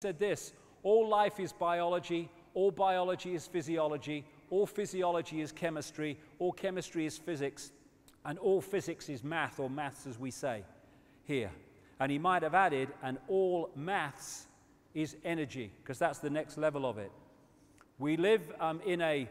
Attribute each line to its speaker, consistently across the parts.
Speaker 1: said this: all life is biology, all biology is physiology, all physiology is chemistry, all chemistry is physics, and all physics is math, or maths as we say here. And he might have added, and all maths is energy, because that's the next level of it. We live in a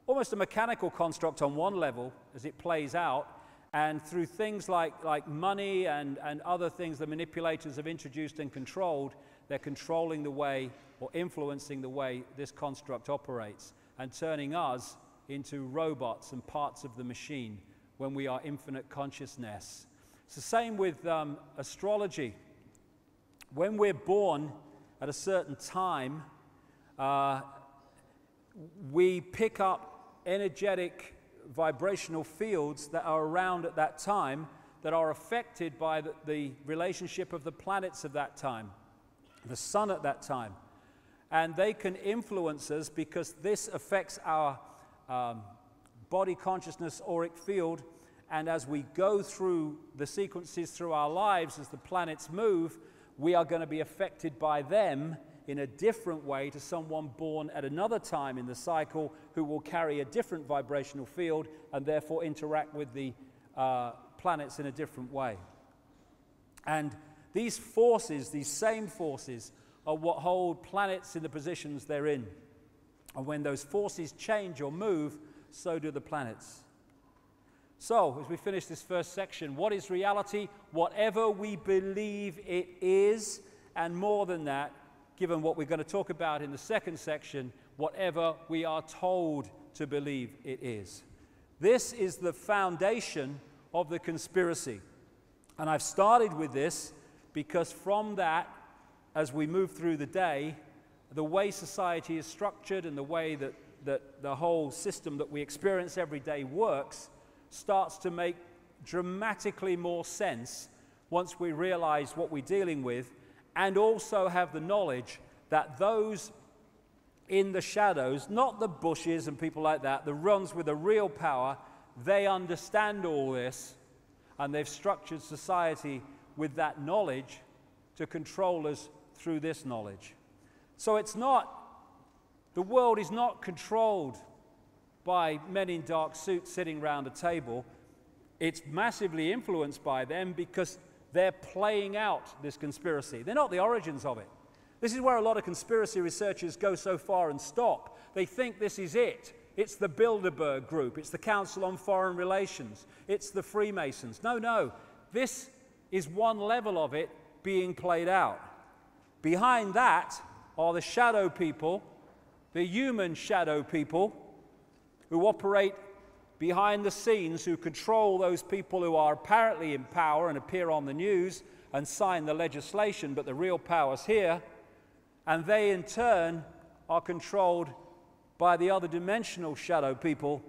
Speaker 1: almost a mechanical construct on one level as it plays out, and through things like money and other things the manipulators have introduced and controlled, they're controlling the way or influencing the way this construct operates and turning us into robots and parts of the machine when we are infinite consciousness. It's the same with astrology. When we're born at a certain time, we pick up energetic vibrational fields that are around at that time that are affected by the relationship of the planets of that time, the sun at that time. And they can influence us because this affects our body consciousness auric field, and as we go through the sequences through our lives, as the planets move, we are going to be affected by them in a different way to someone born at another time in the cycle who will carry a different vibrational field and therefore interact with the planets in a different way. And these forces, these same forces, are what hold planets in the positions they're in. And when those forces change or move, so do the planets. So, as we finish this first section, what is reality? Whatever we believe it is, and more than that, given what we're going to talk about in the second section, whatever we are told to believe it is. This is the foundation of the conspiracy. And I've started with this because from that, as we move through the day, the way society is structured and the way that the whole system that we experience every day works starts to make dramatically more sense once we realize what we're dealing with, and also have the knowledge that those in the shadows, not the bushes and people like that, the ones with the real power, they understand all this, and they've structured society with that knowledge to control us through this knowledge. So it's not, the world is not controlled by men in dark suits sitting around a table. It's massively influenced by them because they're playing out this conspiracy. They're not the origins of it. This is where a lot of conspiracy researchers go so far and stop. They think this is it. It's the Bilderberg Group. It's the Council on Foreign Relations. It's the Freemasons. No. This is one level of it being played out. Behind that are the shadow people, the human shadow people, who operate behind the scenes, who control those people who are apparently in power and appear on the news and sign the legislation, but the real power's here. And they in turn are controlled by the other dimensional shadow people